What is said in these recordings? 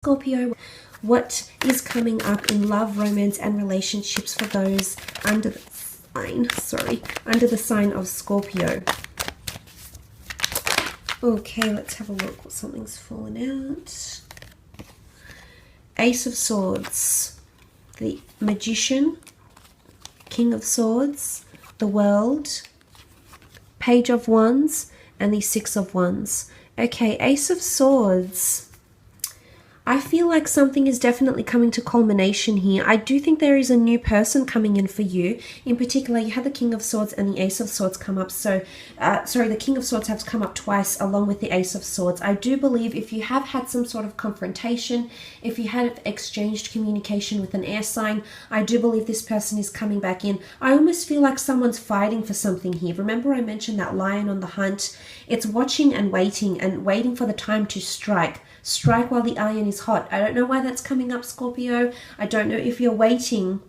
Scorpio, what is coming up in love, romance, and relationships for those under the sign of Scorpio? Okay, let's have a look what something's fallen out. Ace of Swords, the Magician, King of Swords, the World, Page of Wands, and the Six of Wands. Okay, Ace of Swords. I feel like something is definitely coming to culmination here. I do think there is a new person coming in for you. In particular, you had the King of Swords and the Ace of Swords come up. The King of Swords has come up twice along with the Ace of Swords. I do believe if you have had some sort of confrontation, if you had exchanged communication with an air sign, I do believe this person is coming back in. I almost feel like someone's fighting for something here. Remember I mentioned that lion on the hunt? It's watching and waiting for the time to strike. Strike while the iron is hot. I don't know why that's coming up, Scorpio. I don't know if you're waiting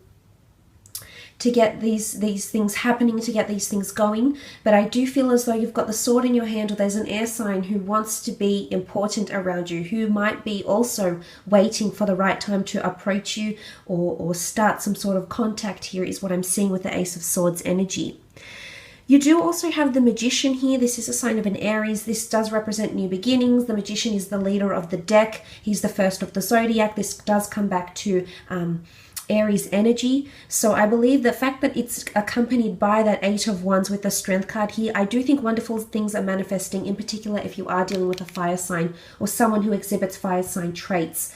to get these things happening, to get these things going, but I do feel as though you've got the sword in your hand, or there's an air sign who wants to be important around you, who might be also waiting for the right time to approach you or start some sort of contact here, is what I'm seeing with the Ace of Swords energy. You do also have the Magician here. This is a sign of an Aries. This does represent new beginnings. The Magician is the leader of the deck. He's the first of the zodiac. This does come back to Aries energy. So I believe the fact that it's accompanied by that Eight of Wands with the Strength card here, I do think wonderful things are manifesting, in particular if you are dealing with a fire sign or someone who exhibits fire sign traits.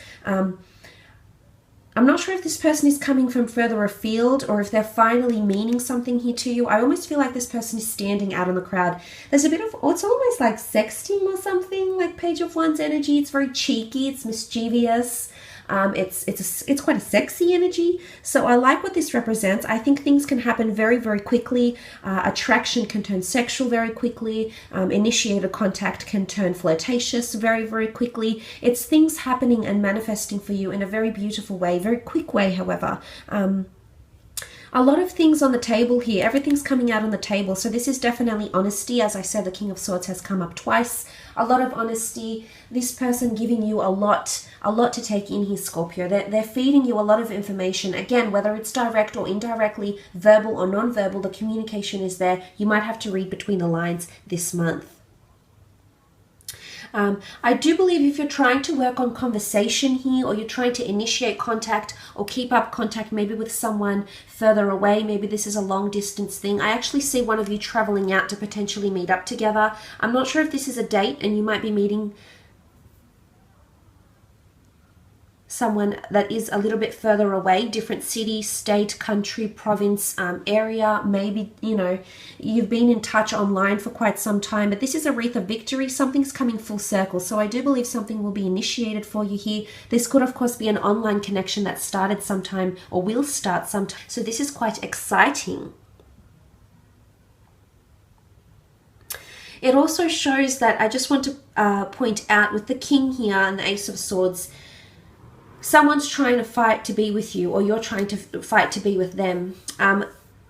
I'm not sure if this person is coming from further afield or if they're finally meaning something here to you. I almost feel like this person is standing out in the crowd. There's a bit of, it's almost like sexting or something, like Page of Wands energy. It's very cheeky, it's mischievous. It's quite a sexy energy. So I like what this represents. I think things can happen very, very quickly. Attraction can turn sexual very quickly. Initiated contact can turn flirtatious very, very quickly. It's things happening and manifesting for you in a very beautiful way, very quick way, however. A lot of things on the table here. Everything's coming out on the table. So this is definitely honesty. As I said, the King of Swords has come up twice. A lot of honesty. This person giving you a lot to take in here, Scorpio. They're feeding you a lot of information. Again, whether it's direct or indirectly, verbal or non-verbal, the communication is there. You might have to read between the lines this month. I do believe if you're trying to work on conversation here, or you're trying to initiate contact or keep up contact maybe with someone further away, maybe this is a long distance thing, I actually see one of you traveling out to potentially meet up together. I'm not sure if this is a date and you might be meeting someone that is a little bit further away, different city, state, country, province, area. Maybe, you know, you've been in touch online for quite some time, but this is a wreath of victory. Something's coming full circle. So I do believe something will be initiated for you here. This could, of course, be an online connection that started sometime or will start sometime. So this is quite exciting. It also shows that, I just want to point out with the King here and the Ace of Swords, someone's trying to fight to be with you, or you're trying to fight to be with them.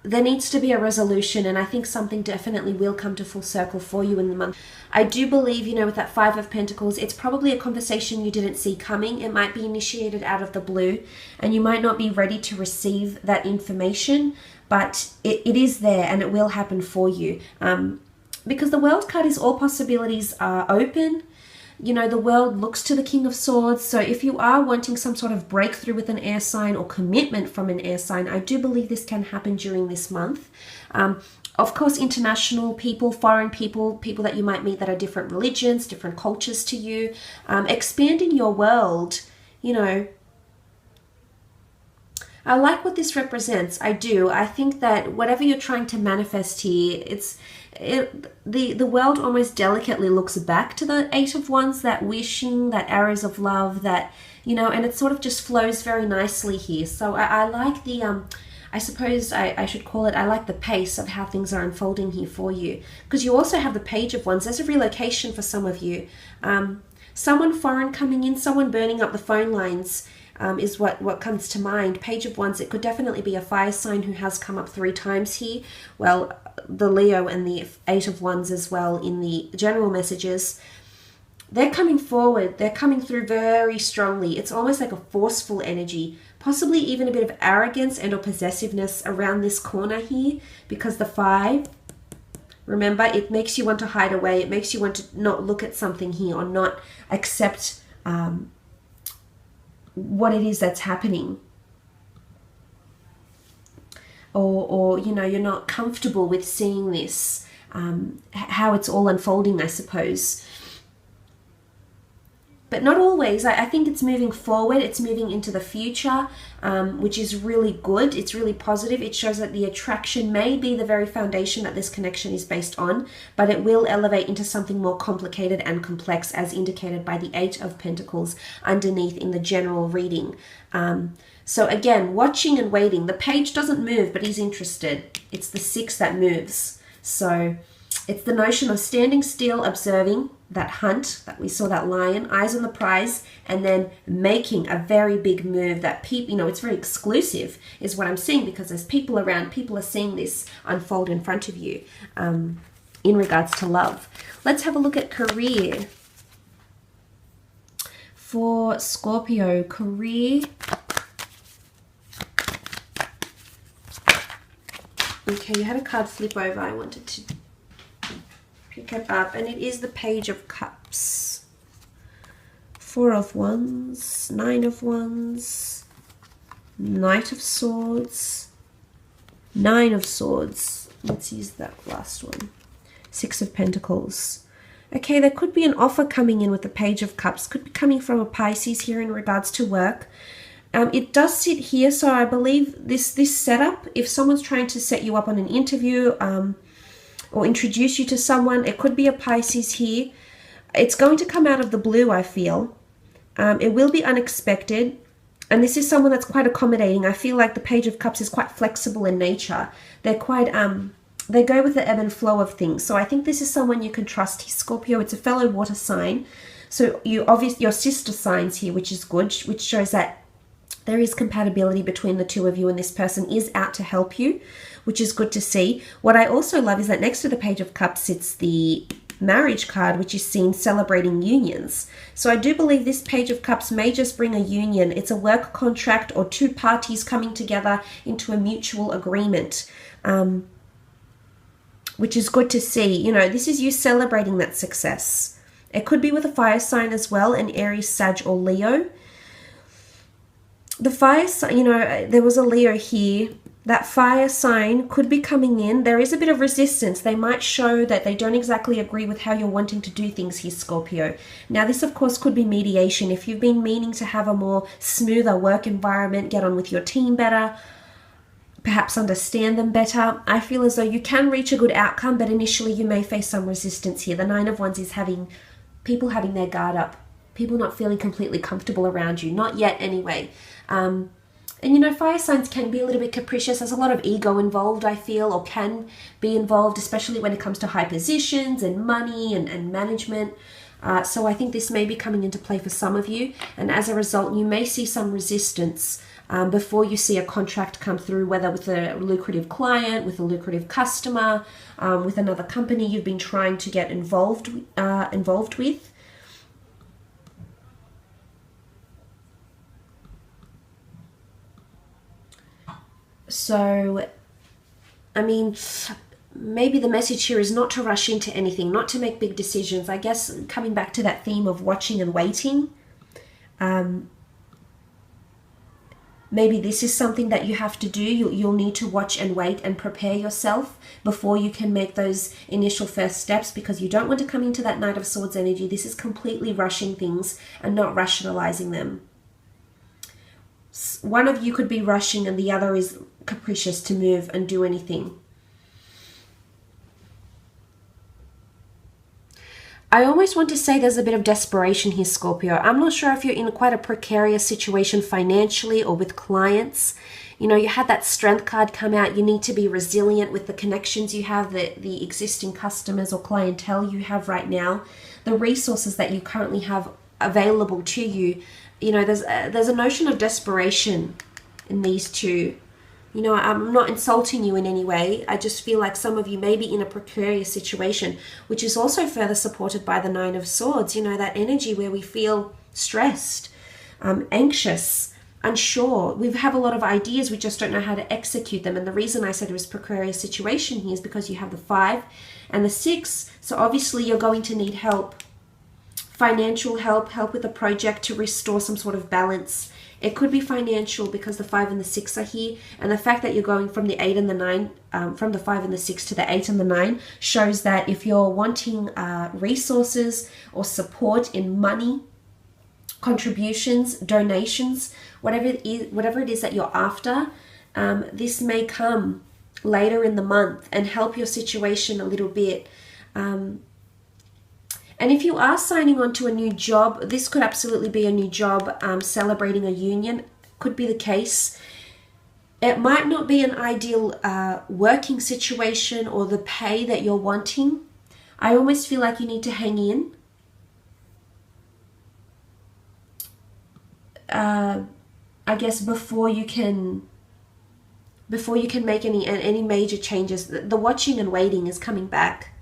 There needs to be a resolution, and I think something definitely will come to full circle for you in the month. I do believe, you know, with that Five of Pentacles, it's probably a conversation you didn't see coming. It might be initiated out of the blue, and you might not be ready to receive that information, but it is there and it will happen for you. Because the World card is all possibilities are open. You know, the world looks to the King of Swords. So if you are wanting some sort of breakthrough with an air sign or commitment from an air sign, I do believe this can happen during this month. Of course, international people, foreign people, people that you might meet that are different religions, different cultures to you, expanding your world, you know. I like what this represents. I do. I think that whatever you're trying to manifest here, the world almost delicately looks back to the Eight of Wands, that wishing, that arrows of love, that, you know, and it sort of just flows very nicely here. So I like the, I suppose I should call it, I like the pace of how things are unfolding here for you. Because you also have the Page of Wands. There's a relocation for some of you. Someone foreign coming in, someone burning up the phone lines, is what comes to mind. Page of Wands, it could definitely be a fire sign who has come up 3 times here. Well, the Leo and the Eight of Wands as well in the general messages. they're coming forward. They're coming through very strongly. It's almost like a forceful energy, possibly even a bit of arrogance and or possessiveness around this corner here, because the 5, remember, it makes you want to hide away. It makes you want to not look at something here or not accept what it is that's happening. Or you know, you're not comfortable with seeing this, how it's all unfolding, I suppose. But not always. I think it's moving forward. It's moving into the future, which is really good. It's really positive. It shows that the attraction may be the very foundation that this connection is based on, but it will elevate into something more complicated and complex, as indicated by the 8 of Pentacles underneath in the general reading. So again, watching and waiting. The page doesn't move, but he's interested. It's the 6 that moves. So it's the notion of standing still, observing that hunt, that we saw, that lion, eyes on the prize, and then making a very big move that people, you know, it's very exclusive is what I'm seeing, because there's people around, people are seeing this unfold in front of you in regards to love. Let's have a look at career. For Scorpio, career. Okay, you had a card flip over. I wanted to pick it up, and it is the Page of Cups. 4 of Wands, 9 of Wands, Knight of Swords, 9 of Swords. Let's use that last one. 6 of Pentacles. Okay, there could be an offer coming in with the Page of Cups. Could be coming from a Pisces here in regards to work. It does sit here, so I believe this setup, if someone's trying to set you up on an interview or introduce you to someone, it could be a Pisces here. It's going to come out of the blue, I feel. It will be unexpected, and this is someone that's quite accommodating. I feel like the Page of Cups is quite flexible in nature. They're quite, they go with the ebb and flow of things. So I think this is someone you can trust. Scorpio, it's a fellow water sign. So your sister signs here, which is good, which shows that there is compatibility between the two of you, and this person is out to help you, which is good to see. What I also love is that next to the Page of Cups sits the marriage card, which is seen celebrating unions. So I do believe this Page of Cups may just bring a union. It's a work contract or 2 parties coming together into a mutual agreement, which is good to see. You know, this is you celebrating that success. It could be with a fire sign as well, an Aries, Sag, or Leo. The fire sign, you know, there was a Leo here. That fire sign could be coming in. There is a bit of resistance. They might show that they don't exactly agree with how you're wanting to do things here, Scorpio. Now, this, of course, could be mediation. If you've been meaning to have a more smoother work environment, get on with your team better, perhaps understand them better, I feel as though you can reach a good outcome, but initially you may face some resistance here. The 9 of Wands is people having their guard up, people not feeling completely comfortable around you. Not yet, anyway. And you know, fire signs can be a little bit capricious. There's a lot of ego involved, I feel, or can be involved, especially when it comes to high positions and money and management. So I think this may be coming into play for some of you. And as a result, you may see some resistance before you see a contract come through, whether with a lucrative client, with a lucrative customer, with another company you've been trying to get involved with. So, I mean, maybe the message here is not to rush into anything, not to make big decisions. I guess coming back to that theme of watching and waiting, maybe this is something that you have to do. You'll need to watch and wait and prepare yourself before you can make those initial first steps, because you don't want to come into that Knight of Swords energy. This is completely rushing things and not rationalizing them. One of you could be rushing and the other is capricious to move and do anything. I almost want to say there's a bit of desperation here, Scorpio. I'm not sure if you're in quite a precarious situation financially or with clients. You know, you had that strength card come out. You need to be resilient with the connections you have, the existing customers or clientele you have right now, the resources that you currently have available to you. You know, there's a notion of desperation in these two You know, I'm not insulting you in any way. I just feel like some of you may be in a precarious situation, which is also further supported by the Nine of Swords. You know, that energy where we feel stressed, anxious, unsure. We have a lot of ideas, we just don't know how to execute them. And the reason I said it was precarious situation here is because you have the 5 and the 6. So obviously you're going to need help, financial help, help with a project to restore some sort of balance. It could be financial because the 5 and the 6 are here, and the fact that you're going from the 8 and the 9, from the 5 and the 6 to the 8 and the 9 shows that if you're wanting resources or support in money, contributions, donations, whatever it is that you're after, this may come later in the month and help your situation a little bit. And if you are signing on to a new job, this could absolutely be a new job, celebrating a union, could be the case. It might not be an ideal working situation or the pay that you're wanting. I almost feel like you need to hang in. I guess before you can make any major changes. The watching and waiting is coming back.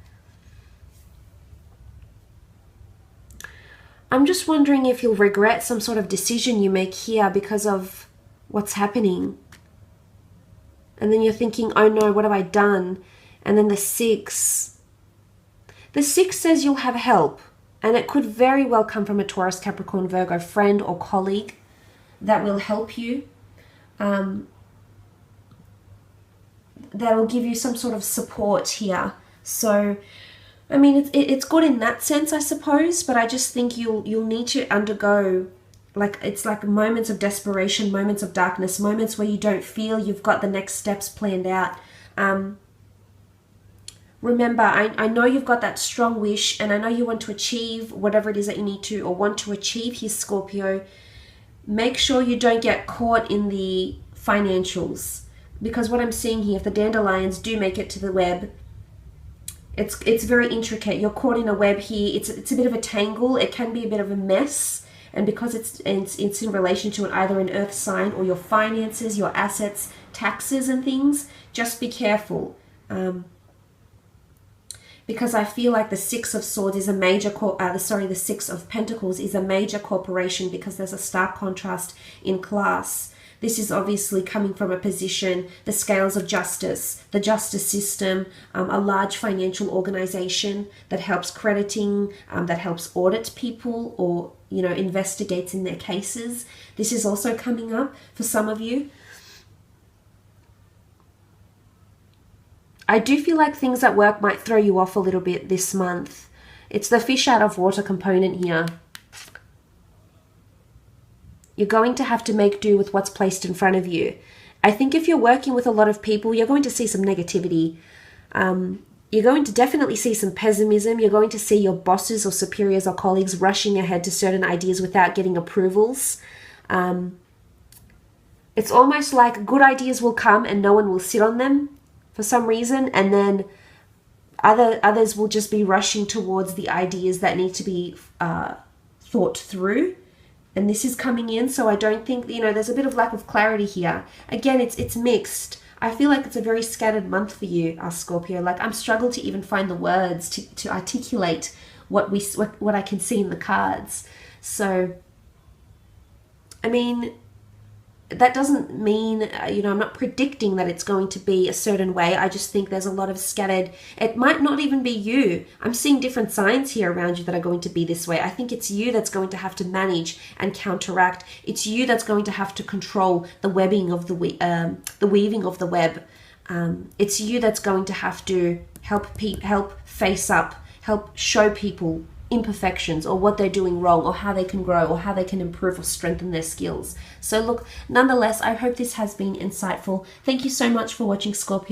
I'm just wondering if you'll regret some sort of decision you make here because of what's happening. And then you're thinking, oh no, what have I done? And then the 6. The 6 says you'll have help. And it could very well come from a Taurus, Capricorn, Virgo friend or colleague that will help you. That will give you some sort of support here. So, I mean, it's good in that sense, I suppose, but I just think you'll need to undergo, it's like moments of desperation, moments of darkness, moments where you don't feel you've got the next steps planned out. Remember, I know you've got that strong wish, and I know you want to achieve whatever it is that you need to or want to achieve here, Scorpio. Make sure you don't get caught in the financials, because what I'm seeing here, if the dandelions do make it to the web, it's very intricate. You're caught in a web here. It's a bit of a tangle. It can be a bit of a mess, and because it's in relation to either an earth sign or your finances, your assets, taxes and things, just be careful. Because I feel like the 6 of Swords is a major, the 6 of Pentacles is a major corporation, because there's a stark contrast in class. This is obviously coming from a position, the scales of justice, the justice system, a large financial organization that helps crediting, that helps audit people or, investigates in their cases. This is also coming up for some of you. I do feel like things at work might throw you off a little bit this month. It's the fish out of water component here. You're going to have to make do with what's placed in front of you. I think if you're working with a lot of people, you're going to see some negativity. You're going to definitely see some pessimism. You're going to see your bosses or superiors or colleagues rushing ahead to certain ideas without getting approvals. It's almost like good ideas will come and no one will sit on them for some reason, and then others will just be rushing towards the ideas that need to be thought through. And this is coming in, so I don't think, there's a bit of lack of clarity here. Again, it's mixed. I feel like it's a very scattered month for you, Scorpio. Like, I'm struggling to even find the words to articulate what I can see in the cards. So, I mean, that doesn't mean, I'm not predicting that it's going to be a certain way. I just think there's a lot of scattered. It might not even be you. I'm seeing different signs here around you that are going to be this way. I think it's you that's going to have to manage and counteract. It's you that's going to have to control the webbing of the weaving of the web. It's you that's going to have to help face up, help show people imperfections or what they're doing wrong or how they can grow or how they can improve or strengthen their skills. So look, nonetheless, I hope this has been insightful. Thank you so much for watching, Scorpio.